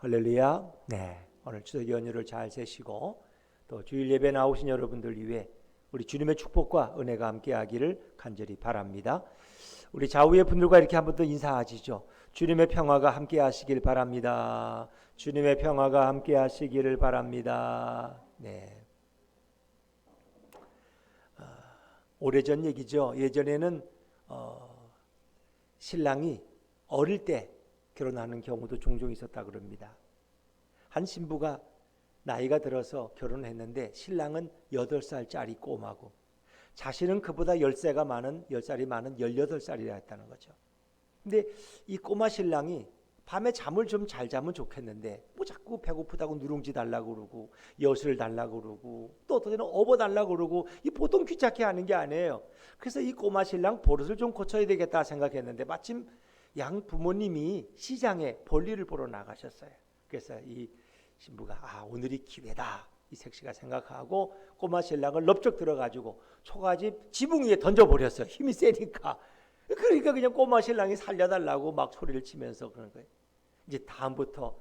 할렐루야. 네, 오늘 추석 연휴를 잘 세시고 또 주일 예배 나오신 여러분들 위해 우리 주님의 축복과 은혜가 함께하기를 간절히 바랍니다. 우리 좌우의 분들과 이렇게 한 번 더 인사하시죠. 주님의 평화가 함께하시길 바랍니다. 주님의 평화가 함께하시기를 바랍니다. 네. 오래전 얘기죠. 예전에는 신랑이 어릴 때 결혼하는 경우도 종종 있었다 그럽니다. 한 신부가 나이가 들어서 결혼했는데 신랑은 8살짜리 꼬마고 자신은 그보다 10살이 많은 18살이라 했다는 거죠. 근데 이 꼬마 신랑이 밤에 잠을 좀 잘 자면 좋겠는데 뭐 자꾸 배고프다고 누룽지 달라고 그러고 엿을 달라고 그러고 또 어떤 때는 업어 달라고 그러고 이 보통 귀찮게 하는 게 아니에요. 그래서 이 꼬마 신랑 버릇을 좀 고쳐야 되겠다 생각했는데 마침 양 부모님이 시장에 볼일을 보러 나가셨어요. 그래서 이 신부가 오늘이 기회다 이 색시가 생각하고 꼬마 신랑을 럽적 들어가지고 초가집 지붕 위에 던져버렸어요. 힘이 세니까. 그러니까 그냥 꼬마 신랑이 살려달라고 막 소리를 치면서 그런 거예요. 이제 다음부터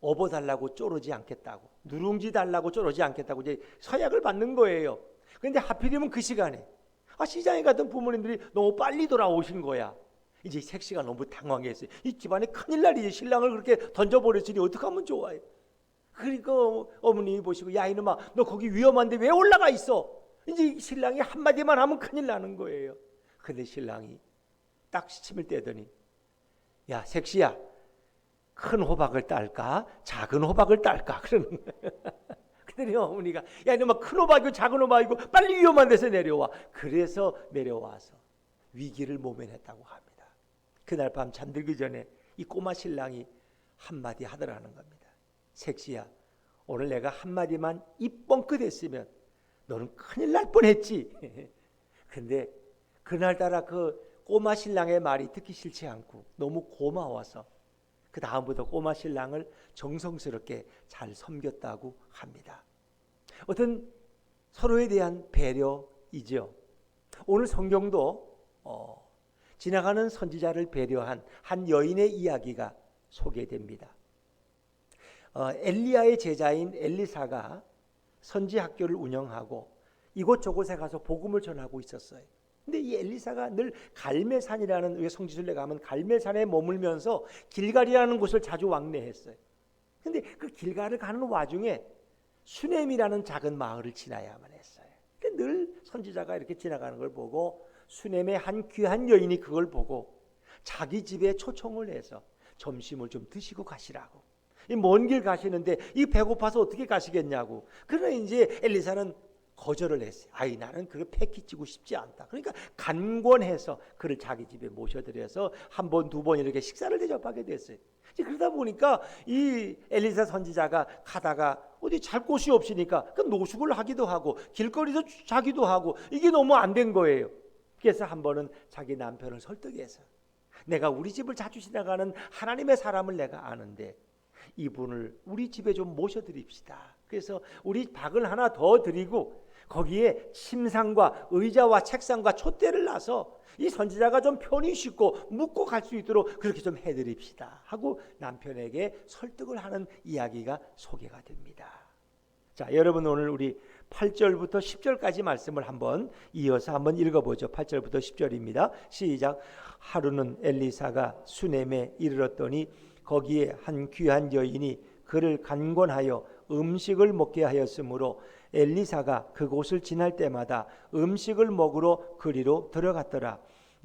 업어달라고 쪼르지 않겠다고 누룽지 달라고 쪼르지 않겠다고 이제 서약을 받는 거예요. 그런데 하필이면 그 시간에 시장에 갔던 부모님들이 너무 빨리 돌아오신 거야. 이제 색시가 너무 당황했어요. 이 집안에 큰일 날이지. 신랑을 그렇게 던져버렸으니 어떡하면 좋아요. 그러니까 어머님이 보시고 야 이놈아 너 거기 위험한데 왜 올라가 있어. 이제 신랑이 한마디만 하면 큰일 나는 거예요. 근데 신랑이 딱 시침을 떼더니 야 색시야 큰 호박을 딸까 작은 호박을 딸까 그러는 거예요. 그랬더니 어머니가 야 이놈아 큰 호박이고 작은 호박이고 빨리 위험한 데서 내려와. 그래서 내려와서 위기를 모면했다고 합니다. 그날 밤 잠들기 전에 이 꼬마 신랑이 한마디 하더라는 겁니다. 색시야 오늘 내가 한마디만 입 뻥끗 했으면 너는 큰일 날 뻔했지. 근데 그날따라 그 꼬마 신랑의 말이 듣기 싫지 않고 너무 고마워서 그 다음부터 꼬마 신랑을 정성스럽게 잘 섬겼다고 합니다. 어떤 서로에 대한 배려이죠. 오늘 성경도 지나가는 선지자를 배려한 한 여인의 이야기가 소개됩니다. 엘리야의 제자인 엘리사가 선지 학교를 운영하고 이곳저곳에 가서 복음을 전하고 있었어요. 근데 이 엘리사가 늘 갈멜산이라는 왜 성지순례 가면 갈멜산에 머물면서 길갈이라는 곳을 자주 왕래했어요. 근데 그 길갈을 가는 와중에 수넴이라는 작은 마을을 지나야만 했어요. 늘 선지자가 이렇게 지나가는 걸 보고 수넴의 한 귀한 여인이 그걸 보고 자기 집에 초청을 해서 점심을 좀 드시고 가시라고. 이 먼 길 가시는데 이 배고파서 어떻게 가시겠냐고. 그러나 이제 엘리사는 거절을 했어요. 나는 그걸 패키치고 싶지 않다. 그러니까 간권해서 그를 자기 집에 모셔들여서 한 번, 두 번 이렇게 식사를 대접하게 됐어요. 그러다 보니까 이 엘리사 선지자가 가다가 어디 잘 곳이 없으니까 그 노숙을 하기도 하고 길거리에서 자기도 하고 이게 너무 안 된 거예요. 그래서 한 번은 자기 남편을 설득해서 내가 우리 집을 자주 지나가는 하나님의 사람을 내가 아는데 이분을 우리 집에 좀 모셔드립시다. 그래서 우리 박을 하나 더 드리고 거기에 침상과 의자와 책상과 촛대를 놔서 이 선지자가 좀 편히 쉬고 묵고 갈 수 있도록 그렇게 좀 해드립시다 하고 남편에게 설득을 하는 이야기가 소개가 됩니다. 자, 여러분 오늘 우리 8절부터 10절까지 말씀을 한번 이어서 한번 읽어보죠. 8절부터 10절입니다. 시작. 하루는 엘리사가 수넴에 이르렀더니 거기에 한 귀한 여인이 그를 간권하여 음식을 먹게 하였으므로 엘리사가 그곳을 지날 때마다 음식을 먹으러 그리로 들어갔더라.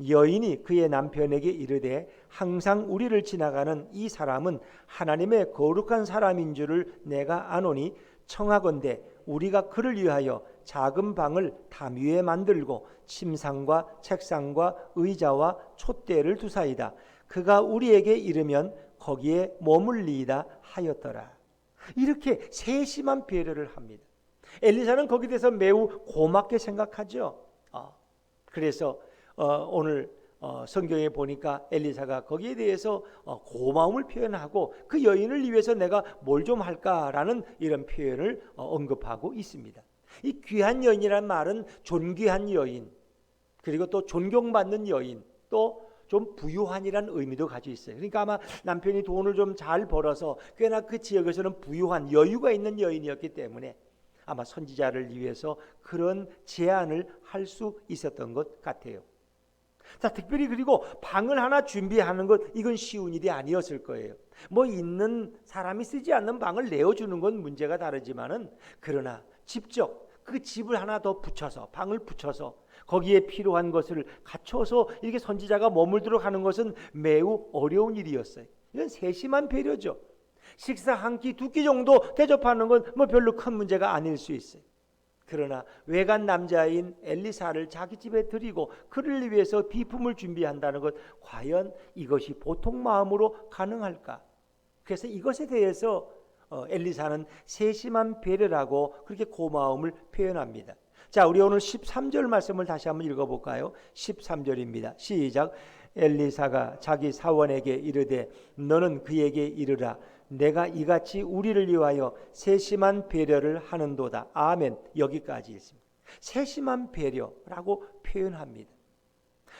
여인이 그의 남편에게 이르되 항상 우리를 지나가는 이 사람은 하나님의 거룩한 사람인 줄을 내가 아노니 청하건대 우리가 그를 위하여 작은 방을 담 위에 만들고 침상과 책상과 의자와 촛대를 두사이다. 그가 우리에게 이르면 거기에 머물리이다 하였더라. 이렇게 세심한 배려를 합니다. 엘리사는 거기에 대해서 매우 고맙게 생각하죠. 그래서 오늘 성경에 보니까 엘리사가 거기에 대해서 고마움을 표현하고 그 여인을 위해서 내가 뭘 좀 할까라는 이런 표현을 언급하고 있습니다. 이 귀한 여인이라는 말은 존귀한 여인, 그리고 또 존경받는 여인, 또 좀 부유한이라는 의미도 가지고 있어요. 그러니까 아마 남편이 돈을 좀 잘 벌어서 꽤나 그 지역에서는 부유한 여유가 있는 여인이었기 때문에 아마 선지자를 위해서 그런 제안을 할 수 있었던 것 같아요. 자, 특별히 그리고 방을 하나 준비하는 것, 이건 쉬운 일이 아니었을 거예요. 뭐 있는 사람이 쓰지 않는 방을 내어주는 건 문제가 다르지만은, 그러나 직접 그 집을 하나 더 붙여서, 방을 붙여서 거기에 필요한 것을 갖춰서 이렇게 선지자가 머물도록 하는 것은 매우 어려운 일이었어요. 이건 세심한 배려죠. 식사 한 끼, 두 끼 정도 대접하는 건 뭐 별로 큰 문제가 아닐 수 있어요. 그러나 외간 남자인 엘리사를 자기 집에 들이고 그를 위해서 비품을 준비한다는 것, 과연 이것이 보통 마음으로 가능할까? 그래서 이것에 대해서 엘리사는 세심한 배려라고 그렇게 고마움을 표현합니다. 자, 우리 오늘 13절 말씀을 다시 한번 읽어볼까요? 13절입니다. 시작. 엘리사가 자기 사원에게 이르되 너는 그에게 이르라 내가 이같이 우리를 위하여 세심한 배려를 하는도다. 아멘. 여기까지 있습니다. 세심한 배려라고 표현합니다.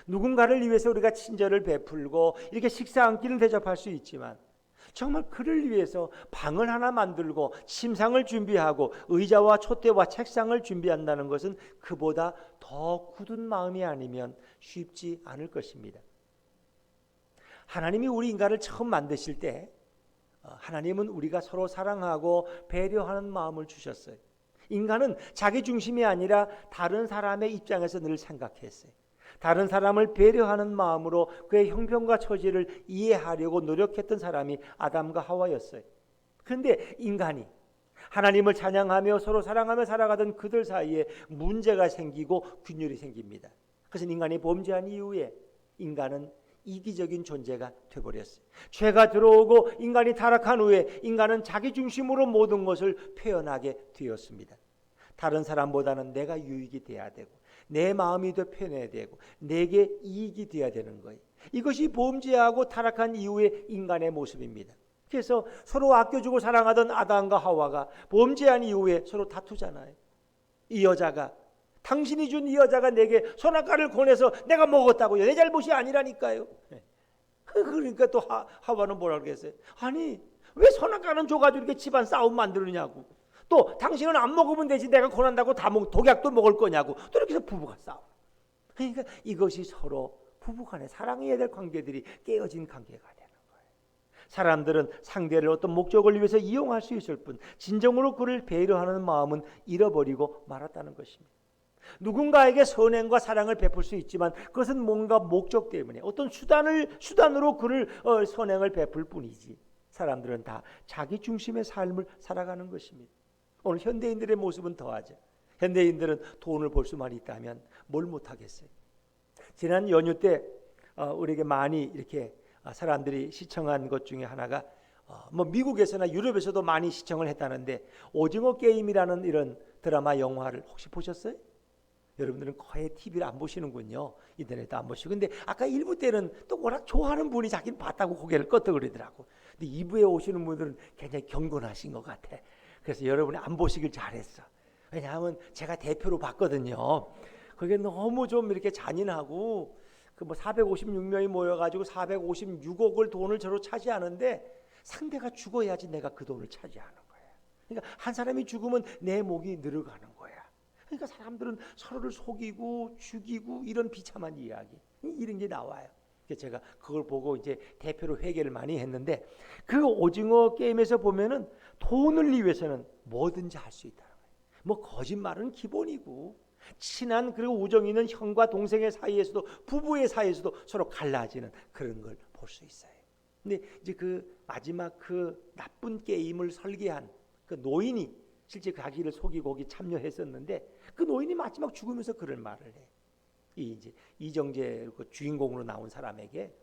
누군가를 위해서 우리가 친절을 베풀고 이렇게 식사 한 끼를 대접할 수 있지만, 정말 그를 위해서 방을 하나 만들고 침상을 준비하고 의자와 촛대와 책상을 준비한다는 것은 그보다 더 굳은 마음이 아니면 쉽지 않을 것입니다. 하나님이 우리 인간을 처음 만드실 때 하나님은 우리가 서로 사랑하고 배려하는 마음을 주셨어요. 인간은 자기 중심이 아니라 다른 사람의 입장에서 늘 생각했어요. 다른 사람을 배려하는 마음으로 그의 형편과 처지를 이해하려고 노력했던 사람이 아담과 하와였어요. 그런데 인간이 하나님을 찬양하며 서로 사랑하며 살아가던 그들 사이에 문제가 생기고 균열이 생깁니다. 그래서 인간이 범죄한 이후에 인간은 이기적인 존재가 되어버렸어요. 죄가 들어오고 인간이 타락한 후에 인간은 자기 중심으로 모든 것을 표현하게 되었습니다. 다른 사람보다는 내가 유익이 돼야 되고 내 마음이 더 편해야 되고 내게 이익이 돼야 되는 거예요. 이것이 범죄하고 타락한 이후의 인간의 모습입니다. 그래서 서로 아껴주고 사랑하던 아담과 하와가 범죄한 이후에 서로 다투잖아요. 이 여자가, 당신이 준 이 여자가 내게 선악과를 권해서 내가 먹었다고요. 내 잘못이 아니라니까요. 그러니까 또 하와는 뭐라 그랬어요? 아니, 왜 선악과는 줘가지고 이렇게 집안 싸움 만드느냐고. 또 당신은 안 먹으면 되지 내가 권한다고 다 독약도 먹을 거냐고. 또 이렇게 해서 부부가 싸워. 그러니까 이것이 서로 부부간에 사랑해야 될 관계들이 깨어진 관계가 되는 거예요. 사람들은 상대를 어떤 목적을 위해서 이용할 수 있을 뿐 진정으로 그를 배려하는 마음은 잃어버리고 말았다는 것입니다. 누군가에게 선행과 사랑을 베풀 수 있지만 그것은 뭔가 목적 때문에 어떤 수단으로 그를 선행을 베풀 뿐이지, 사람들은 다 자기 중심의 삶을 살아가는 것입니다. 오늘 현대인들의 모습은 더하죠. 현대인들은 돈을 벌 수만 있다면 뭘 못하겠어요. 지난 연휴 때 우리에게 많이 이렇게 사람들이 시청한 것 중에 하나가 뭐 미국에서나 유럽에서도 많이 시청을 했다는데, 오징어 게임이라는 이런 드라마 영화를 혹시 보셨어요? 여러분들은 거의 TV를 안 보시는군요. 인터넷도 안 보시고. 근데 아까 1부 때는 또 워낙 좋아하는 분이 자기는 봤다고 고개를 끄덕거리더라고. 근데 2부에 오시는 분들은 굉장히 경건하신 것 같아. 그래서 여러분이 안 보시길 잘했어. 왜냐하면 제가 대표로 봤거든요. 그게 너무 좀 이렇게 잔인하고, 그 뭐 456명이 모여가지고 456억을 돈을 저로 차지하는데 상대가 죽어야지 내가 그 돈을 차지하는 거야. 그러니까 한 사람이 죽으면 내 목이 늘어가는 거야. 그러니까 사람들은 서로를 속이고 죽이고 이런 비참한 이야기, 이런 게 나와요. 그래서 제가 그걸 보고 이제 대표로 회개를 많이 했는데, 그 오징어 게임에서 보면은 돈을 위해서는 뭐든지 할 수 있다는 거예요. 뭐 거짓말은 기본이고, 친한 그리고 우정 있는 형과 동생의 사이에서도, 부부의 사이에서도 서로 갈라지는 그런 걸 볼 수 있어요. 근데 이제 그 마지막 그 나쁜 게임을 설계한 그 노인이 실제 자기를 속이고 거기 참여했었는데, 그 노인이 마지막 죽으면서 그런 말을 해. 이제 이정재 그 주인공으로 나온 사람에게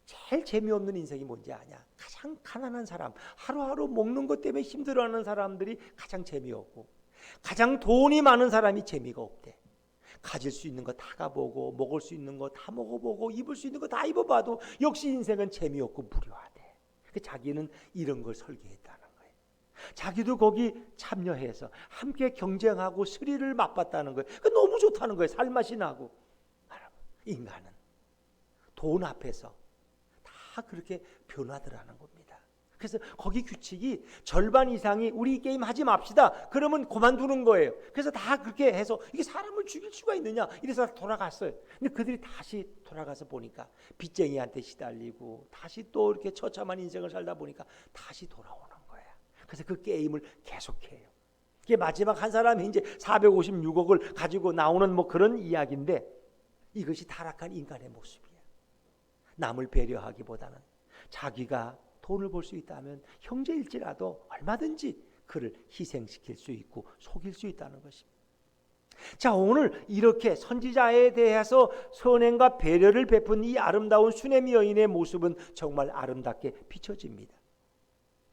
제일 재미없는 인생이 뭔지 아냐? 가장 가난한 사람, 하루하루 먹는 것 때문에 힘들어하는 사람들이 가장 재미없고, 가장 돈이 많은 사람이 재미가 없대. 가질 수 있는 거 다 가보고, 먹을 수 있는 거 다 먹어보고, 입을 수 있는 거 다 입어봐도 역시 인생은 재미없고 무료하대. 자기는 이런 걸 설계했다는 거예요. 자기도 거기 참여해서 함께 경쟁하고 스릴을 맛봤다는 거예요. 너무 좋다는 거예요. 살맛이 나고. 인간은 돈 앞에서 다 그렇게 변화더라는 겁니다. 그래서 거기 규칙이 절반 이상이 우리 게임 하지 맙시다. 그러면 그만두는 거예요. 그래서 다 그렇게 해서 이게 사람을 죽일 수가 있느냐 이래서 돌아갔어요. 근데 그들이 다시 돌아가서 보니까 빚쟁이한테 시달리고 다시 또 이렇게 처참한 인생을 살다 보니까 다시 돌아오는 거예요. 그래서 그 게임을 계속해요. 이게 마지막 한 사람이 이제 456억을 가지고 나오는 뭐 그런 이야기인데 이것이 타락한 인간의 모습이에요. 남을 배려하기보다는 자기가 돈을 벌 수 있다면 형제일지라도 얼마든지 그를 희생시킬 수 있고 속일 수 있다는 것입니다. 자, 오늘 이렇게 선지자에 대해서 선행과 배려를 베푼 이 아름다운 수넴 여인의 모습은 정말 아름답게 비춰집니다.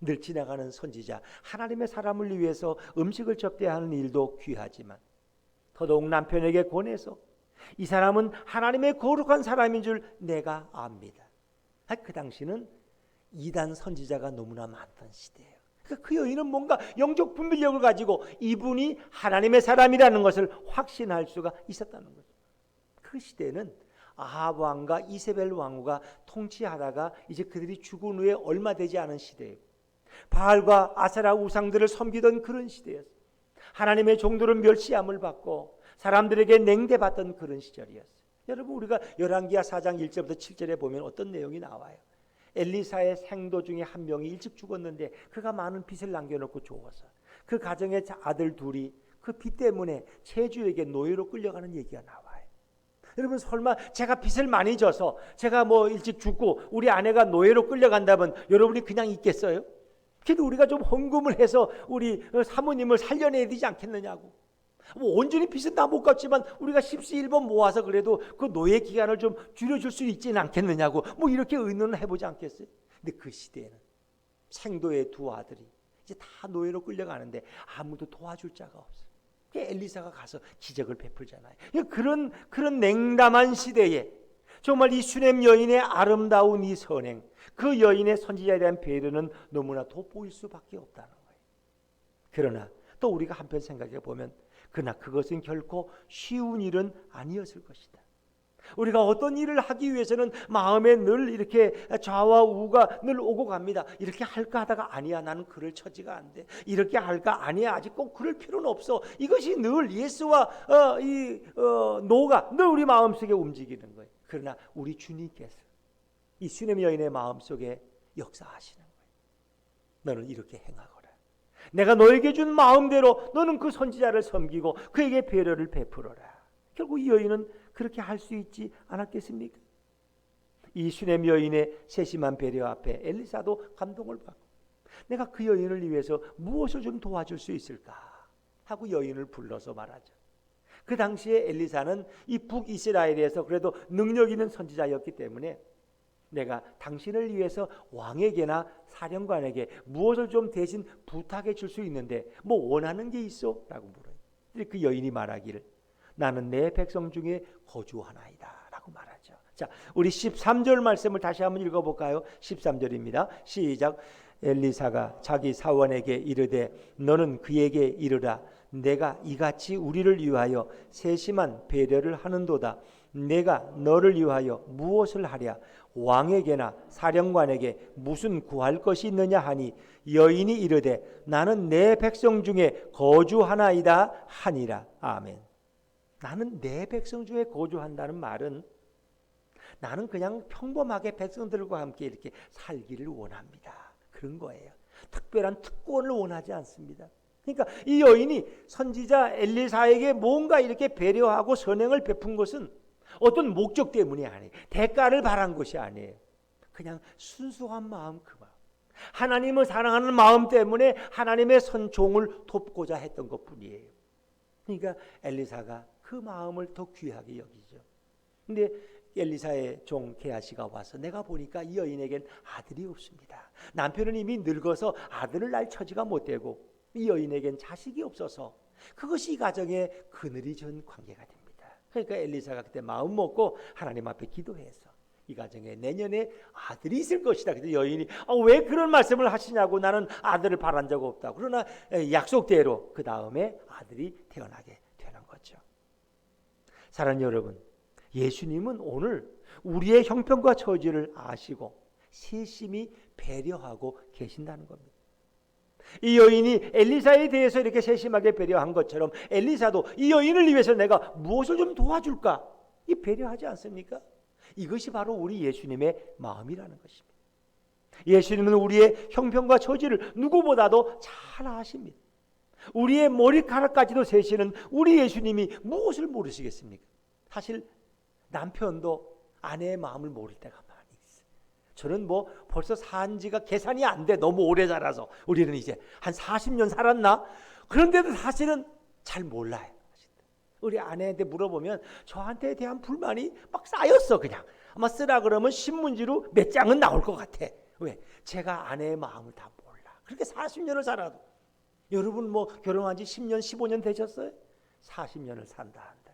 늘 지나가는 선지자, 하나님의 사람을 위해서 음식을 접대하는 일도 귀하지만 더더욱 남편에게 권해서 이 사람은 하나님의 거룩한 사람인 줄 내가 압니다. 그 당시는 이단 선지자가 너무나 많던 시대예요. 그러니까 그 여인은 뭔가 영적 분별력을 가지고 이분이 하나님의 사람이라는 것을 확신할 수가 있었다는 거죠. 그 시대는 아합 왕과 이세벨 왕후가 통치하다가 이제 그들이 죽은 후에 얼마 되지 않은 시대예요. 바알과 아세라 우상들을 섬기던 그런 시대였어요. 하나님의 종들은 멸시함을 받고 사람들에게 냉대받던 그런 시절이었어요. 여러분, 우리가 열왕기하 4장 1절부터 7절에 보면 어떤 내용이 나와요. 엘리사의 생도 중에 한 명이 일찍 죽었는데 그가 많은 빚을 남겨놓고 죽어서 그 가정의 아들 둘이 그 빚 때문에 채주에게 노예로 끌려가는 얘기가 나와요. 여러분, 설마 제가 빚을 많이 져서 제가 뭐 일찍 죽고 우리 아내가 노예로 끌려간다면 여러분이 그냥 있겠어요? 그래도 우리가 좀 헌금을 해서 우리 사모님을 살려내야 되지 않겠느냐고. 뭐 온전히 빚은 다 못 갚지만 우리가 십시일번 모아서 그래도 그 노예 기간을 좀 줄여줄 수 있지는 않겠느냐고 뭐 이렇게 의논을 해보지 않겠어요? 근데 그 시대에는 생도의 두 아들이 이제 다 노예로 끌려가는데 아무도 도와줄 자가 없어요. 엘리사가 가서 기적을 베풀잖아요. 그런 냉담한 시대에 정말 이 수넴 여인의 아름다운 이 선행, 그 여인의 선지자에 대한 배려는 너무나 돋보일 수밖에 없다는 거예요. 그러나 또 우리가 한편 생각해 보면 그러나 그것은 결코 쉬운 일은 아니었을 것이다. 우리가 어떤 일을 하기 위해서는 마음에 늘 이렇게 좌와 우가 늘 오고 갑니다. 이렇게 할까 하다가 아니야, 나는 그럴 처지가 안 돼. 이렇게 할까? 아니야, 아직 꼭 그럴 필요는 없어. 이것이 늘 예스와 노가 늘 우리 마음속에 움직이는 거예요. 그러나 우리 주님께서 이 수넴 여인의 마음속에 역사하시는 거예요. 너는 이렇게 행하거라. 내가 너에게 준 마음대로 너는 그 선지자를 섬기고 그에게 배려를 베풀어라. 결국 이 여인은 그렇게 할 수 있지 않았겠습니까? 이 수넴 여인의 세심한 배려 앞에 엘리사도 감동을 받고 내가 그 여인을 위해서 무엇을 좀 도와줄 수 있을까 하고 여인을 불러서 말하죠. 그 당시에 엘리사는 이 북이스라엘에서 그래도 능력 있는 선지자였기 때문에 내가 당신을 위해서 왕에게나 사령관에게 무엇을 좀 대신 부탁해 줄 수 있는데 뭐 원하는 게 있어? 라고 물어요. 그 여인이 말하기를 나는 내 백성 중에 거주하나이다 라고 말하죠. 자, 우리 13절 말씀을 다시 한번 읽어볼까요? 13절입니다. 시작. 엘리사가 자기 사원에게 이르되 너는 그에게 이르라 내가 이같이 우리를 위하여 세심한 배려를 하는도다. 내가 너를 위하여 무엇을 하랴? 왕에게나 사령관에게 무슨 구할 것이 있느냐 하니 여인이 이르되 나는 내 백성 중에 거주하나이다 하니라. 아멘. 나는 내 백성 중에 거주한다는 말은 나는 그냥 평범하게 백성들과 함께 이렇게 살기를 원합니다. 그런 거예요. 특별한 특권을 원하지 않습니다. 그러니까 이 여인이 선지자 엘리사에게 뭔가 이렇게 배려하고 선행을 베푼 것은 어떤 목적 때문이 아니에요. 대가를 바란 것이 아니에요. 그냥 순수한 마음, 그 마음. 하나님을 사랑하는 마음 때문에 하나님의 선종을 돕고자 했던 것뿐이에요. 그러니까 엘리사가 그 마음을 더 귀하게 여기죠. 근데 엘리사의 종 게하시가 와서 내가 보니까 이 여인에겐 아들이 없습니다. 남편은 이미 늙어서 아들을 낳을 처지가 못 되고 이 여인에겐 자식이 없어서 그것이 이 가정의 그늘이 전 관계가 됩니다. 그러니까 엘리사가 그때 마음 먹고 하나님 앞에 기도해서 이 가정에 내년에 아들이 있을 것이다. 그래서 여인이 왜 그런 말씀을 하시냐고 나는 아들을 바란 적 없다고. 그러나 약속대로 그 다음에 아들이 태어나게 되는 거죠. 사랑하는 여러분, 예수님은 오늘 우리의 형편과 처지를 아시고 세심히 배려하고 계신다는 겁니다. 이 여인이 엘리사에 대해서 이렇게 세심하게 배려한 것처럼 엘리사도 이 여인을 위해서 내가 무엇을 좀 도와줄까? 이 배려하지 않습니까? 이것이 바로 우리 예수님의 마음이라는 것입니다. 예수님은 우리의 형편과 처지를 누구보다도 잘 아십니다. 우리의 머리카락까지도 세시는 우리 예수님이 무엇을 모르시겠습니까? 사실 남편도 아내의 마음을 모를 때가 많이 있어요. 저는 벌써 산 지가 계산이 안 돼. 너무 오래 살아서. 우리는 이제 한 40년 살았나? 그런데도 사실은 잘 몰라요. 우리 아내한테 물어보면 저한테 대한 불만이 막 쌓였어. 그냥 아마 쓰라 그러면 신문지로 몇 장은 나올 것 같아. 왜? 제가 아내의 마음을 다 몰라. 그렇게 40년을 살아도. 여러분 결혼한 지 10년 15년 되셨어요? 40년을 산다 한다.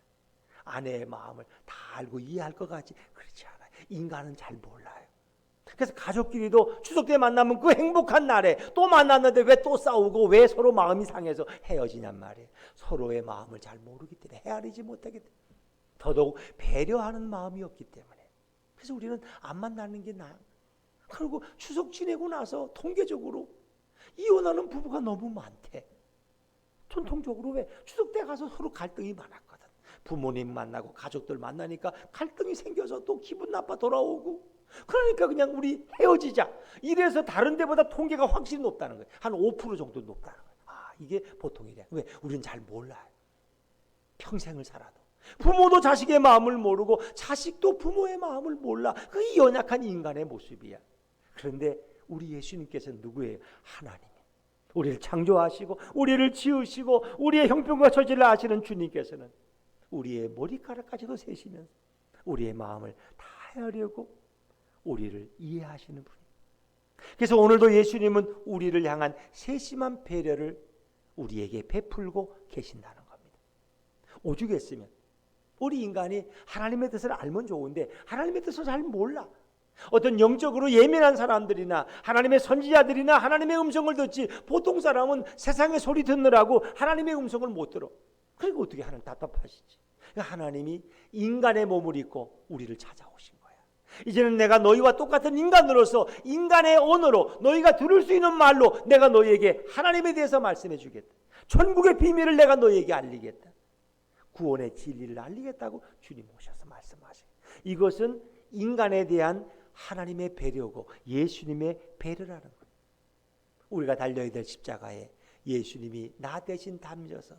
아내의 마음을 다 알고 이해할 것 같지? 그렇지 않아요. 인간은 잘 몰라요. 그래서 가족끼리도 추석 때 만나면 그 행복한 날에 또 만났는데 왜 또 싸우고 왜 서로 마음이 상해서 헤어지냔 말이에요. 서로의 마음을 잘 모르기 때문에 헤아리지 못하기 때문에 더더욱 배려하는 마음이 없기 때문에 그래서 우리는 안 만나는 게 나아요. 그리고 추석 지내고 나서 통계적으로 이혼하는 부부가 너무 많대. 전통적으로 왜 추석 때 가서 서로 갈등이 많았거든. 부모님 만나고 가족들 만나니까 갈등이 생겨서 또 기분 나빠 돌아오고 그러니까 그냥 우리 헤어지자 이래서 다른 데보다 통계가 확실히 높다는 거예요. 한 5% 정도 높다는 거예요. 이게 보통이래. 왜? 우리는 잘 몰라요. 평생을 살아도 부모도 자식의 마음을 모르고 자식도 부모의 마음을 몰라. 그 연약한 인간의 모습이야. 그런데 우리 예수님께서는 누구예요? 하나님. 우리를 창조하시고 우리를 지으시고 우리의 형편과 처지를 아시는 주님께서는 우리의 머리카락까지도 세시면서 우리의 마음을 다 헤아려고 우리를 이해하시는 분이에요. 그래서 오늘도 예수님은 우리를 향한 세심한 배려를 우리에게 베풀고 계신다는 겁니다. 오죽했으면 우리 인간이 하나님의 뜻을 알면 좋은데 하나님의 뜻을 잘 몰라. 어떤 영적으로 예민한 사람들이나 하나님의 선지자들이나 하나님의 음성을 듣지 보통 사람은 세상의 소리 듣느라고 하나님의 음성을 못 들어. 그러니까 어떻게 하나님 답답하시지. 하나님이 인간의 몸을 입고 우리를 찾아오신 거야. 이제는 내가 너희와 똑같은 인간으로서 인간의 언어로 너희가 들을 수 있는 말로 내가 너희에게 하나님에 대해서 말씀해 주겠다. 천국의 비밀을 내가 너희에게 알리겠다. 구원의 진리를 알리겠다고 주님 오셔서 말씀하세요. 이것은 인간에 대한 하나님의 배려고 예수님의 배려라는 거예요. 우리가 달려야 될 십자가에 예수님이 나 대신 담져서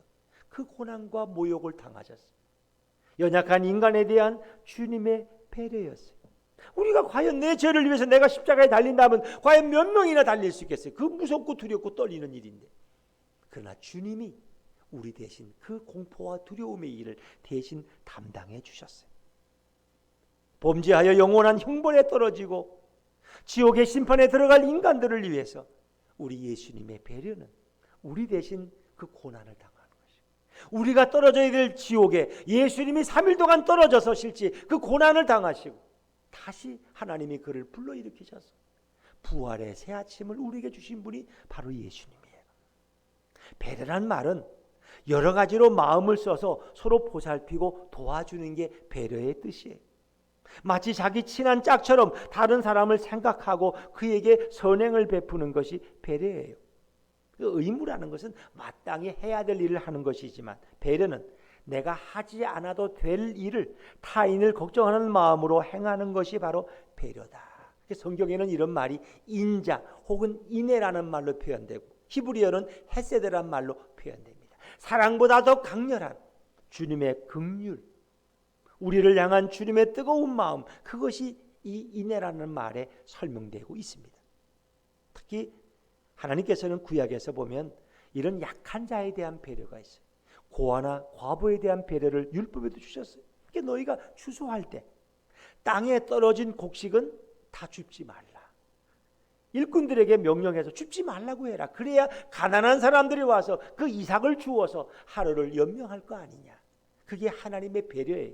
그 고난과 모욕을 당하셨어요. 연약한 인간에 대한 주님의 배려였어요. 우리가 과연 내 죄를 위해서 내가 십자가에 달린다면 과연 몇 명이나 달릴 수 있겠어요? 그 무섭고 두렵고 떨리는 일인데. 그러나 주님이 우리 대신 그 공포와 두려움의 일을 대신 담당해 주셨어요. 범죄하여 영원한 형벌에 떨어지고 지옥의 심판에 들어갈 인간들을 위해서 우리 예수님의 배려는 우리 대신 그 고난을 당하는 것이고 우리가 떨어져야 될 지옥에 예수님이 3일 동안 떨어져서 실제 그 고난을 당하시고 다시 하나님이 그를 불러일으키셔서 부활의 새 아침을 우리에게 주신 분이 바로 예수님이에요. 배려란 말은 여러 가지로 마음을 써서 서로 보살피고 도와주는 게 배려의 뜻이에요. 마치 자기 친한 짝처럼 다른 사람을 생각하고 그에게 선행을 베푸는 것이 배려예요. 의무라는 것은 마땅히 해야 될 일을 하는 것이지만 배려는 내가 하지 않아도 될 일을 타인을 걱정하는 마음으로 행하는 것이 바로 배려다. 성경에는 이런 말이 인자 혹은 인애라는 말로 표현되고 히브리어는 헤세드란 말로 표현됩니다. 사랑보다 더 강렬한 주님의 긍휼, 우리를 향한 주님의 뜨거운 마음, 그것이 이 인애라는 말에 설명되고 있습니다. 특히 하나님께서는 구약에서 보면 이런 약한 자에 대한 배려가 있어요. 고아나 과부에 대한 배려를 율법에도 주셨어요. 그러니까 너희가 추수할 때 땅에 떨어진 곡식은 다 줍지 말라. 일꾼들에게 명령해서 줍지 말라고 해라. 그래야 가난한 사람들이 와서 그 이삭을 주어서 하루를 연명할 거 아니냐. 그게 하나님의 배려예요.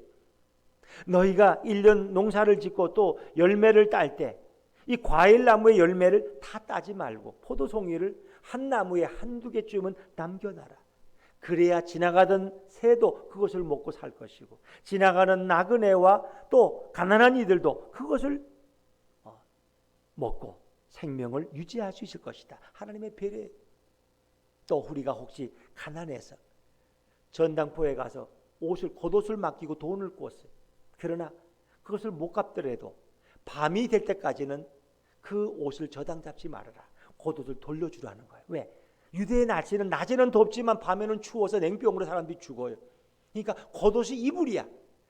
너희가 1년 농사를 짓고 또 열매를 딸 때 이 과일나무의 열매를 다 따지 말고 포도송이를 한 나무에 한두 개쯤은 남겨놔라. 그래야 지나가던 새도 그것을 먹고 살 것이고 지나가는 나그네와 또 가난한 이들도 그것을 먹고 생명을 유지할 수 있을 것이다. 하나님의 배려예요. 또 우리가 혹시 가난해서 전당포에 가서 겉옷을 맡기고 돈을 꿨어요. 그러나 그것을 못 갚더라도 밤이 될 때까지는 그 옷을 저당 잡지 말아라. 겉옷을 돌려주라는 거예요. 왜? 유대의 날씨는 낮에는 덥지만 밤에는 추워서 냉병으로 사람들이 죽어요. 그러니까 겉옷이 이불이야.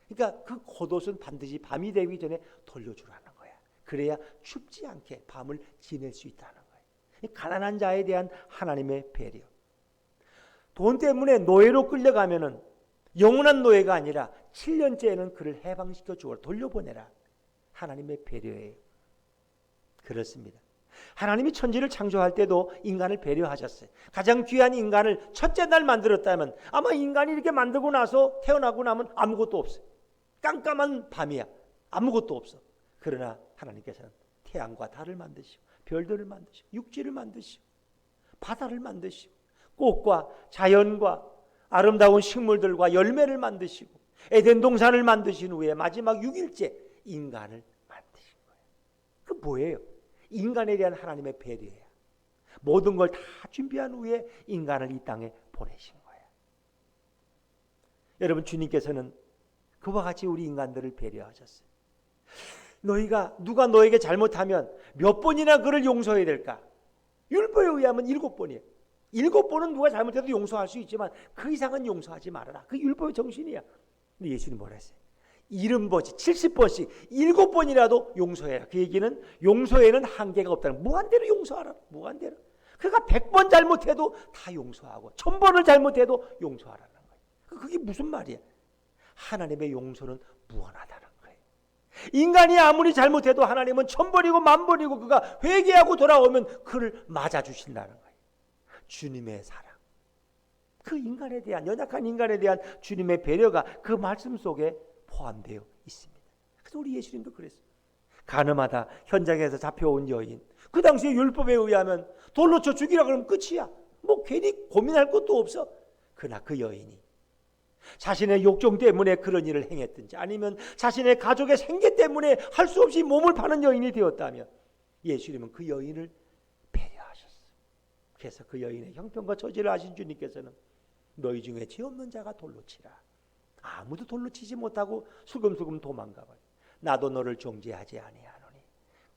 그러니까 그 겉옷은 반드시 밤이 되기 전에 돌려주라는 거야. 그래야 춥지 않게 밤을 지낼 수 있다는 거예요. 가난한 자에 대한 하나님의 배려. 돈 때문에 노예로 끌려가면은 영원한 노예가 아니라 7년째에는 그를 해방시켜 주어 돌려보내라. 하나님의 배려예요. 그렇습니다. 하나님이 천지를 창조할 때도 인간을 배려하셨어요. 가장 귀한 인간을 첫째 날 만들었다면 아마 인간이 이렇게 만들고 나서 태어나고 나면 아무것도 없어요. 깜깜한 밤이야. 아무것도 없어. 그러나 하나님께서는 태양과 달을 만드시고 별들을 만드시고 육지를 만드시고 바다를 만드시고 꽃과 자연과 아름다운 식물들과 열매를 만드시고 에덴 동산을 만드신 후에 마지막 6일째 인간을 만드신 거예요. 그 뭐예요? 인간에 대한 하나님의 배려예요. 모든 걸 다 준비한 후에 인간을 이 땅에 보내신 거예요. 여러분, 주님께서는 그와 같이 우리 인간들을 배려하셨어요. 누가 너에게 잘못하면 몇 번이나 그를 용서해야 될까? 율법에 의하면 7번이에요. 7번은 누가 잘못해도 용서할 수 있지만 그 이상은 용서하지 말아라. 그 율법의 정신이야. 근데 예수님 뭐라 했어요? 70번씩 70번씩 7번이라도 용서해라. 그 얘기는 용서에는 한계가 없다는, 무한대로 용서하라. 무한대로. 그가 100번 잘못해도 다 용서하고 1000번을 잘못해도 용서하라는 거예요. 그게 무슨 말이야? 하나님의 용서는 무한하다는 거예요. 인간이 아무리 잘못해도 하나님은 1000번이고 10,000번이고 그가 회개하고 돌아오면 그를 맞아주신다는 거예요. 주님의 사랑, 그 인간에 대한, 연약한 인간에 대한 주님의 배려가 그 말씀 속에 포함되어 있습니다. 그래서 우리 예수님도 그랬어요. 가늠하다 현장에서 잡혀온 여인, 그 당시에 율법에 의하면 돌로 쳐 죽이라 그러면 끝이야. 뭐 괜히 고민할 것도 없어. 그러나 그 여인이 자신의 욕정 때문에 그런 일을 행했든지 아니면 자신의 가족의 생계 때문에 할 수 없이 몸을 파는 여인이 되었다면 예수님은 그 여인을 배려하셨어요. 그래서 그 여인의 형편과 처지를 아신 주님께서는 너희 중에 죄 없는 자가 돌로 치라. 아무도 돌로 치지 못하고 슬금슬금 도망가버려. 나도 너를 정죄하지 아니하노니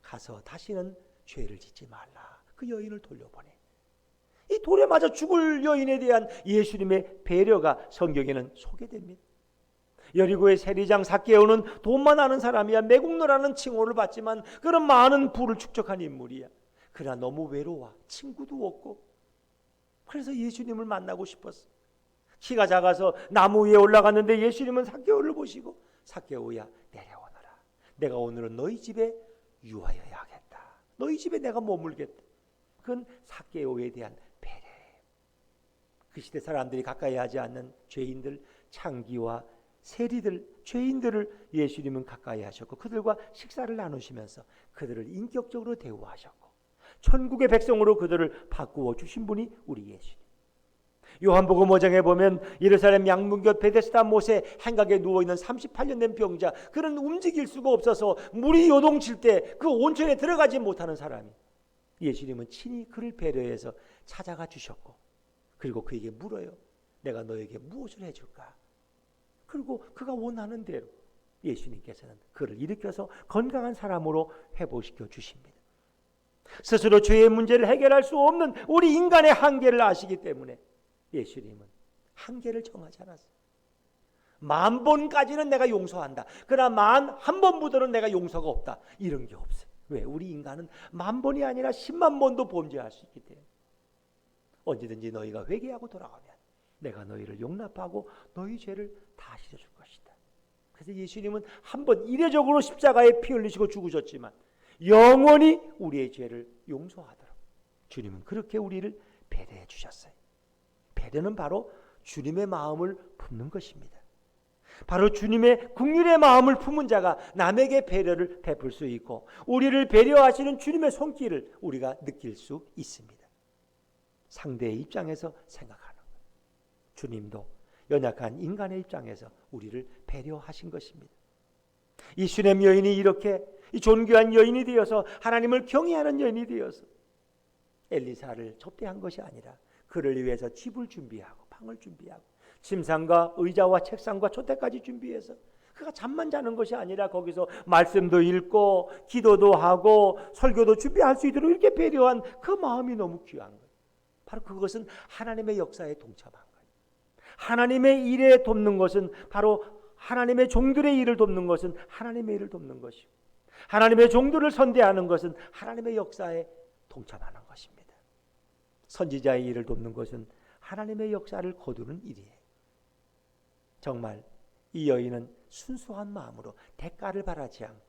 가서 다시는 죄를 짓지 말라. 그 여인을 돌려보내. 이 돌에 맞아 죽을 여인에 대한 예수님의 배려가 성경에는 소개됩니다. 여리고의 세리장 삭개오는 돈만 아는 사람이야. 매국노라는 칭호를 받지만 그런 많은 부를 축적한 인물이야. 그러나 너무 외로워. 친구도 없고. 그래서 예수님을 만나고 싶었어. 키가 작아서 나무 위에 올라갔는데 예수님은 삭개오를 보시고 삭개오야 내려오너라. 내가 오늘은 너희 집에 유하여야겠다. 너희 집에 내가 머물겠다. 그건 삭개오에 대한 배려예요. 그 시대 사람들이 가까이 하지 않는 죄인들, 창기와 세리들, 죄인들을 예수님은 가까이 하셨고 그들과 식사를 나누시면서 그들을 인격적으로 대우하셨고 천국의 백성으로 그들을 바꾸어 주신 분이 우리 예수님. 요한복음 5장에 보면 예루살렘 양문곁 베데스다 못에 행각에 누워있는 38년 된 병자, 그는 움직일 수가 없어서 물이 요동칠 때 그 온천에 들어가지 못하는 사람이 예수님은 친히 그를 배려해서 찾아가 주셨고 그리고 그에게 물어요. 내가 너에게 무엇을 해줄까? 그리고 그가 원하는 대로 예수님께서는 그를 일으켜서 건강한 사람으로 회복시켜 주십니다. 스스로 죄의 문제를 해결할 수 없는 우리 인간의 한계를 아시기 때문에 예수님은 한계를 정하지 않았어요. 10,000번까지는 내가 용서한다. 그러나 11,000번부터는 내가 용서가 없다. 이런 게 없어요. 왜? 우리 인간은 10,000번이 아니라 100,000번도 범죄할 수 있기 때문에 언제든지 너희가 회개하고 돌아오면 내가 너희를 용납하고 너희 죄를 다 씻어줄 것이다. 그래서 예수님은 한 번 이례적으로 십자가에 피 흘리시고 죽으셨지만 영원히 우리의 죄를 용서하도록 주님은 그렇게 우리를 배려해 주셨어요. 배려는 바로 주님의 마음을 품는 것입니다. 바로 주님의 긍휼의 마음을 품은 자가 남에게 배려를 베풀 수 있고 우리를 배려하시는 주님의 손길을 우리가 느낄 수 있습니다. 상대의 입장에서 생각하는 것. 주님도 연약한 인간의 입장에서 우리를 배려하신 것입니다. 이 슈넴 여인이 이렇게 이 존귀한 여인이 되어서 하나님을 경외하는 여인이 되어서 엘리사를 접대한 것이 아니라 그를 위해서 집을 준비하고 방을 준비하고 침상과 의자와 책상과 촛대까지 준비해서 그가 잠만 자는 것이 아니라 거기서 말씀도 읽고 기도도 하고 설교도 준비할 수 있도록 이렇게 배려한 그 마음이 너무 귀한 거예요. 바로 그것은 하나님의 역사에 동참한 거예요. 하나님의 일에 돕는 것은 바로 하나님의 종들의 일을 돕는 것은 하나님의 일을 돕는 것이고 하나님의 종들을 선대하는 것은 하나님의 역사에 동참하는 것입니다. 선지자의 일을 돕는 것은 하나님의 역사를 거두는 일이에요. 정말 이 여인은 순수한 마음으로 대가를 바라지 않고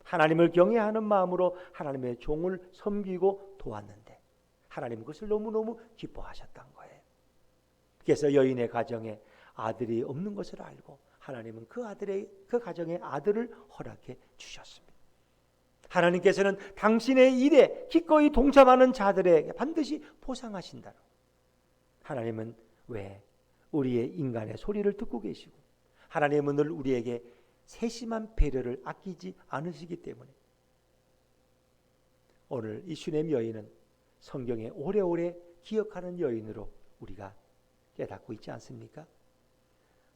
하나님을 경외하는 마음으로 하나님의 종을 섬기고 도왔는데 하나님은 그것을 너무너무 기뻐하셨던 거예요. 그래서 여인의 가정에 아들이 없는 것을 알고 하나님은 그 가정에 아들을 허락해 주셨습니다. 하나님께서는 당신의 일에 기꺼이 동참하는 자들에게 반드시 보상하신다. 하나님은 왜 우리의 인간의 소리를 듣고 계시고 하나님은 늘 우리에게 세심한 배려를 아끼지 않으시기 때문에 오늘 이 슈넴 여인은 성경에 오래오래 기억하는 여인으로 우리가 깨닫고 있지 않습니까?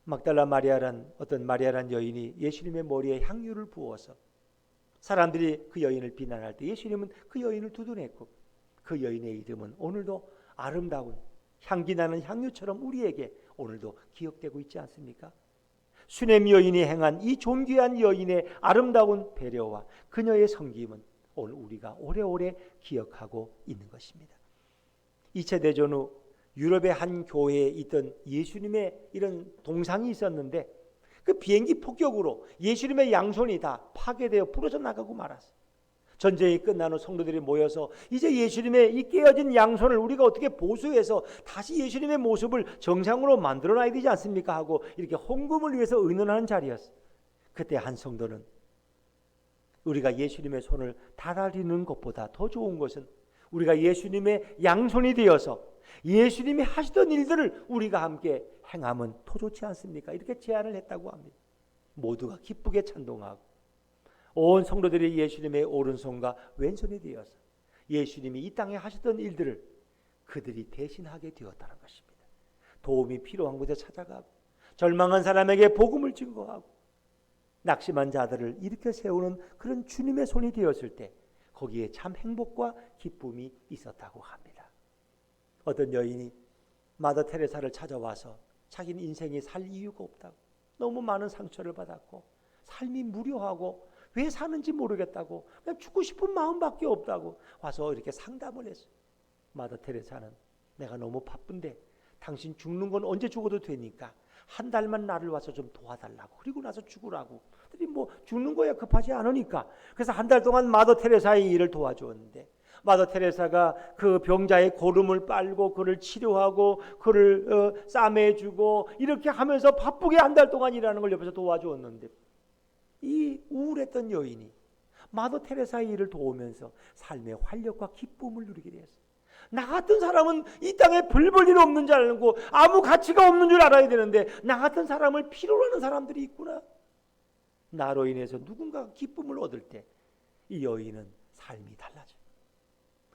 막달라 마리아란 어떤 마리아란 여인이 예수님의 머리에 향유를 부어서 사람들이 그 여인을 비난할 때 예수님은 그 여인을 두둔했고 그 여인의 이름은 오늘도 아름다운 향기 나는 향유처럼 우리에게 오늘도 기억되고 있지 않습니까? 슈넴 여인이 행한 이 존귀한 여인의 아름다운 배려와 그녀의 섬김은 오늘 우리가 오래오래 기억하고 있는 것입니다. 2차 대전 후 유럽의 한 교회에 있던 예수님의 이런 동상이 있었는데 그 비행기 폭격으로 예수님의 양손이 다 파괴되어 부러져 나가고 말았어요. 전쟁이 끝난 후 성도들이 모여서 이제 예수님의 이 깨어진 양손을 우리가 어떻게 보수해서 다시 예수님의 모습을 정상으로 만들어놔야 되지 않습니까? 하고 이렇게 헌금을 위해서 의논하는 자리였어요. 그때 한 성도는 우리가 예수님의 손을 달아리는 것보다 더 좋은 것은 우리가 예수님의 양손이 되어서 예수님이 하시던 일들을 우리가 함께 행하면 더 좋지 않습니까? 이렇게 제안을 했다고 합니다. 모두가 기쁘게 찬동하고 온 성도들이 예수님의 오른손과 왼손이 되어서 예수님이 이 땅에 하셨던 일들을 그들이 대신하게 되었다는 것입니다. 도움이 필요한 곳에 찾아가고 절망한 사람에게 복음을 증거하고 낙심한 자들을 일으켜 세우는 그런 주님의 손이 되었을 때 거기에 참 행복과 기쁨이 있었다고 합니다. 어떤 여인이 마더 테레사를 찾아와서 자기는 인생이 살 이유가 없다고 너무 많은 상처를 받았고 삶이 무료하고 왜 사는지 모르겠다고 그냥 죽고 싶은 마음밖에 없다고 와서 이렇게 상담을 했어요. 마더 테레사는 내가 너무 바쁜데 당신 죽는 건 언제 죽어도 되니까 한 달만 나를 와서 좀 도와달라고 그리고 나서 죽으라고. 뭐 죽는 거야 급하지 않으니까. 그래서 한 달 동안 마더 테레사의 일을 도와주었는데 마더 테레사가 그 병자의 고름을 빨고 그를 치료하고 그를 싸매주고 이렇게 하면서 바쁘게 한 달 동안 일하는 걸 옆에서 도와주었는데 이 우울했던 여인이 마더 테레사의 일을 도우면서 삶의 활력과 기쁨을 누리게 되었어요. 나 같은 사람은 이 땅에 별 볼 일 없는 줄 알고 아무 가치가 없는 줄 알아야 되는데 나 같은 사람을 필요로 하는 사람들이 있구나. 나로 인해서 누군가 기쁨을 얻을 때 이 여인은 삶이 달라져요.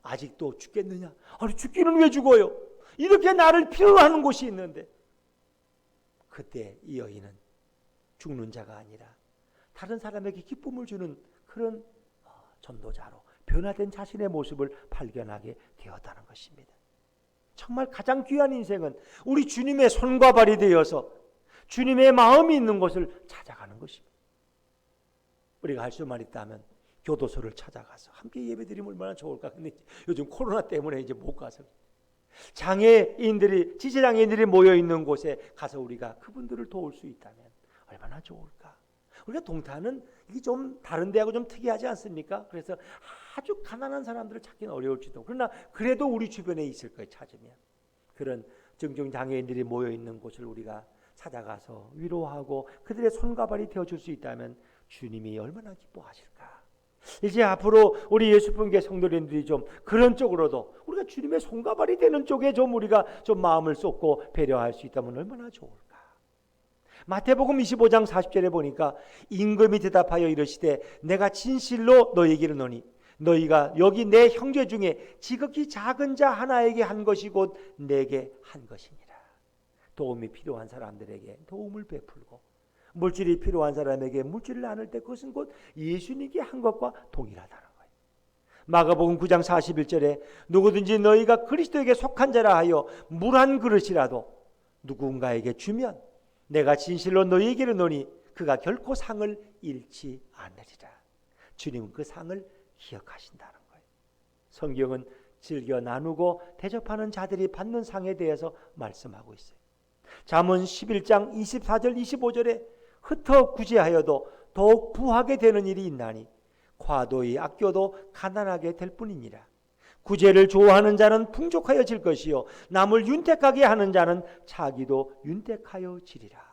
아직도 죽겠느냐? 아니 죽기는 왜 죽어요? 이렇게 나를 필요로 하는 곳이 있는데 그때 이 여인은 죽는 자가 아니라 다른 사람에게 기쁨을 주는 그런 전도자로 변화된 자신의 모습을 발견하게 되었다는 것입니다. 정말 가장 귀한 인생은 우리 주님의 손과 발이 되어서 주님의 마음이 있는 곳을 찾아가는 것입니다. 우리가 할 수만 있다면 교도소를 찾아가서 함께 예배드리면 얼마나 좋을까. 근데 요즘 코로나 때문에 이제 못 가서 장애인들이 지체장애인들이 모여 있는 곳에 가서 우리가 그분들을 도울 수 있다면 얼마나 좋을까. 우리가 동탄은 이게 좀 다른 데하고 좀 특이하지 않습니까? 그래서 아주 가난한 사람들을 찾기는 어려울지도. 그러나 그래도 우리 주변에 있을 거예요. 찾으면. 그런 정증장애인들이 모여 있는 곳을 우리가 찾아가서 위로하고 그들의 손과 발이 되어줄 수 있다면 주님이 얼마나 기뻐하실까. 이제 앞으로 우리 예수분께 성도님들이 좀 그런 쪽으로도 우리가 주님의 손과 발이 되는 쪽에 좀 우리가 좀 마음을 쏟고 배려할 수 있다면 얼마나 좋을까. 마태복음 25장 40절에 보니까 임금이 대답하여 이르시되 내가 진실로 너희에게 이르노니 너희가 여기 내 형제 중에 지극히 작은 자 하나에게 한 것이 곧 내게 한 것이니라. 도움이 필요한 사람들에게 도움을 베풀고 물질이 필요한 사람에게 물질을 나눌 때 그것은 곧 예수님께 한 것과 동일하다는 거예요. 마가복음 9장 41절에 누구든지 너희가 그리스도에게 속한 자라 하여 물 한 그릇이라도 누군가에게 주면 내가 진실로 너희에게 이르노니 그가 결코 상을 잃지 않으리라. 주님은 그 상을 기억하신다는 거예요. 성경은 즐겨 나누고 대접하는 자들이 받는 상에 대해서 말씀하고 있어요. 잠언 11장 24절 25절에 흩어 구제하여도 더욱 부하게 되는 일이 있나니 과도히 아껴도 가난하게 될 뿐이니라. 구제를 좋아하는 자는 풍족하여질 것이요 남을 윤택하게 하는 자는 자기도 윤택하여지리라.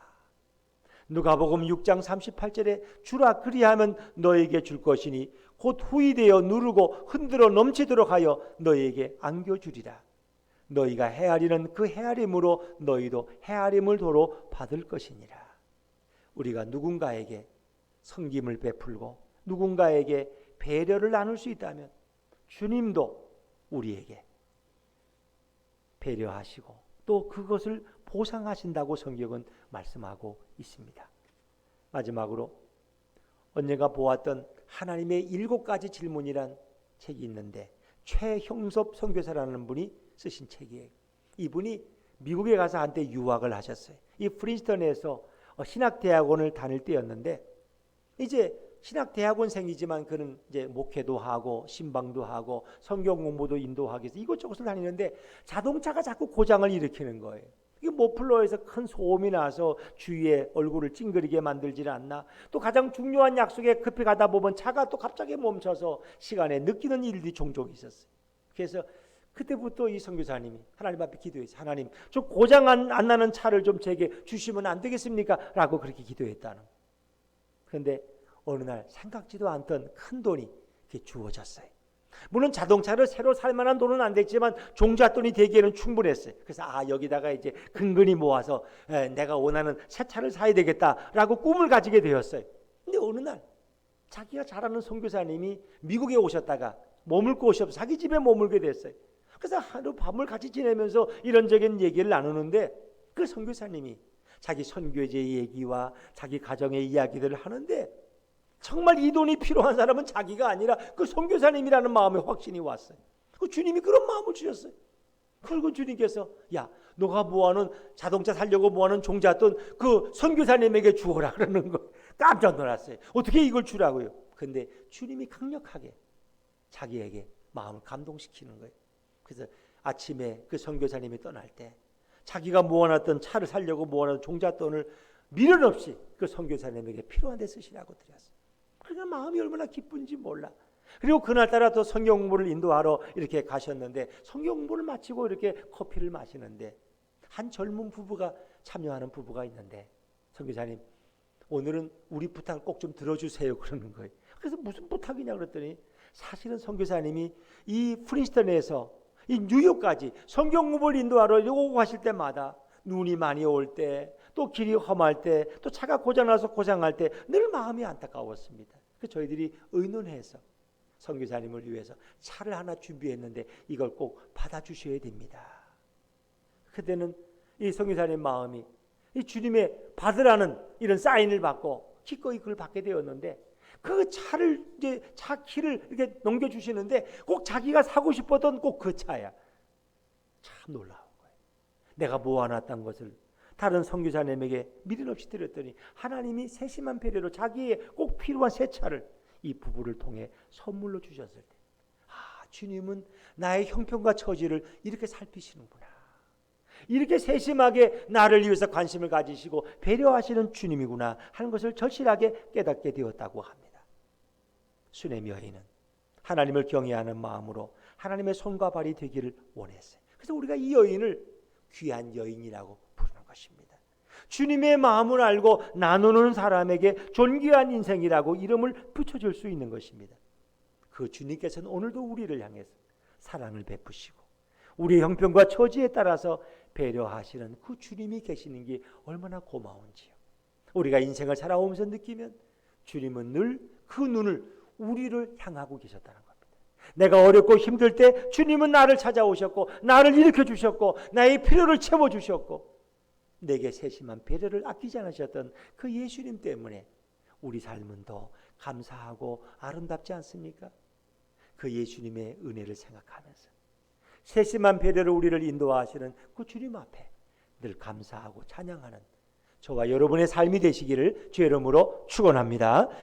누가복음 6장 38절에 주라 그리하면 너에게 줄 것이니 곧 후이되어 누르고 흔들어 넘치도록 하여 너에게 안겨주리라. 너희가 헤아리는 그 헤아림으로 너희도 헤아림을 도로 받을 것이니라. 우리가 누군가에게 섬김을 베풀고 누군가에게 배려를 나눌 수 있다면 주님도 우리에게 배려하시고 또 그것을 보상하신다고 성경은 말씀하고 있습니다. 마지막으로 언젠가 보았던 하나님의 7가지 질문이란 책이 있는데 최형섭 선교사라는 분이 쓰신 책이에요. 이분이 미국에 가서 한때 유학을 하셨어요. 이 프린스턴에서 신학대학원을 다닐 때였는데 이제 신학대학원생이지만 그는 이제 목회도 하고 신방도 하고 성경 공부도 인도하기 위해서 이것저것을 다니는데 자동차가 자꾸 고장을 일으키는 거예요. 이게 머플러에서 큰 소음이 나서 주위에 얼굴을 찡그리게 만들질 않나. 또 가장 중요한 약속에 급히 가다 보면 차가 또 갑자기 멈춰서 시간에 느끼는 일들이 종종 있었어요. 그래서 그때부터 이 선교사님이 하나님 앞에 기도했어요. 하나님, 좀 고장 안 나는 차를 좀 제게 주시면 안 되겠습니까? 라고 그렇게 기도했다는. 그런데 어느 날 생각지도 않던 큰 돈이 이렇게 주어졌어요. 물론 자동차를 새로 살 만한 돈은 안 됐지만 종잣돈이 되기에는 충분했어요. 그래서 여기다가 이제 근근히 모아서 내가 원하는 새 차를 사야 되겠다라고 꿈을 가지게 되었어요. 근데 어느 날 자기가 잘 아는 선교사님이 미국에 오셨다가 머물고 오셔서 자기 집에 머물게 됐어요. 그래서 하루 밤을 같이 지내면서 이런저런 얘기를 나누는데 그 선교사님이 자기 선교제 얘기와 자기 가정의 이야기들을 하는데 정말 이 돈이 필요한 사람은 자기가 아니라 그 선교사님이라는 마음에 확신이 왔어요. 그 주님이 그런 마음을 주셨어요. 그리고 주님께서 야, 너가 모아놓은 자동차 살려고 모아놓은 종잣돈 그 선교사님에게 주어라 그러는 거. 깜짝 놀랐어요. 어떻게 이걸 주라고요? 근데 주님이 강력하게 자기에게 마음을 감동시키는 거예요. 그래서 아침에 그 선교사님이 떠날 때 자기가 모아놨던 차를 살려고 모아놓은 종잣돈을 미련 없이 그 선교사님에게 필요한 데 쓰시라고 드렸어요. 그러니까 마음이 얼마나 기쁜지 몰라. 그리고 그날따라 또 성경 공부를 인도하러 이렇게 가셨는데 성경 공부를 마치고 이렇게 커피를 마시는데 한 젊은 부부가 참여하는 부부가 있는데 선교사님 오늘은 우리 부탁을 꼭 좀 들어주세요 그러는 거예요. 그래서 무슨 부탁이냐 그랬더니 사실은 선교사님이 이 프린스턴에서 이 뉴욕까지 성경 공부를 인도하러 오고 가실 때마다 눈이 많이 올 때 또 길이 험할 때 또 차가 고장나서 고장할 때 늘 마음이 안타까웠습니다. 그래서 저희들이 의논해서 선교사님을 위해서 차를 하나 준비했는데 이걸 꼭 받아주셔야 됩니다. 그때는 이 선교사님 마음이 이 주님의 받으라는 이런 사인을 받고 기꺼이 그걸 받게 되었는데 그 차를 이제 차 키를 이렇게 넘겨주시는데 꼭 자기가 사고 싶었던 꼭 그 차야. 참 놀라운 거예요. 내가 모아놨던 것을 다른 선교사님에게 미련 없이 드렸더니 하나님이 세심한 배려로 자기의 꼭 필요한 새 차를 이 부부를 통해 선물로 주셨을 때 주님은 나의 형편과 처지를 이렇게 살피시는구나. 이렇게 세심하게 나를 위해서 관심을 가지시고 배려하시는 주님이구나 하는 것을 절실하게 깨닫게 되었다고 합니다. 수넴 여인은 하나님을 경외하는 마음으로 하나님의 손과 발이 되기를 원했어요. 그래서 우리가 이 여인을 귀한 여인이라고 부르는 것입니다. 주님의 마음을 알고 나누는 사람에게 존귀한 인생이라고 이름을 붙여줄 수 있는 것입니다. 그 주님께서는 오늘도 우리를 향해서 사랑을 베푸시고 우리의 형편과 처지에 따라서 배려하시는 그 주님이 계시는 게 얼마나 고마운지요. 우리가 인생을 살아오면서 느끼면 주님은 늘 그 눈을 우리를 향하고 계셨다는 겁니다. 내가 어렵고 힘들 때 주님은 나를 찾아오셨고 나를 일으켜 주셨고 나의 필요를 채워주셨고 내게 세심한 배려를 아끼지 않으셨던 그 예수님 때문에 우리 삶은 더 감사하고 아름답지 않습니까? 그 예수님의 은혜를 생각하면서 세심한 배려를 우리를 인도하시는 그 주님 앞에 늘 감사하고 찬양하는 저와 여러분의 삶이 되시기를 주의 이름으로 축원합니다.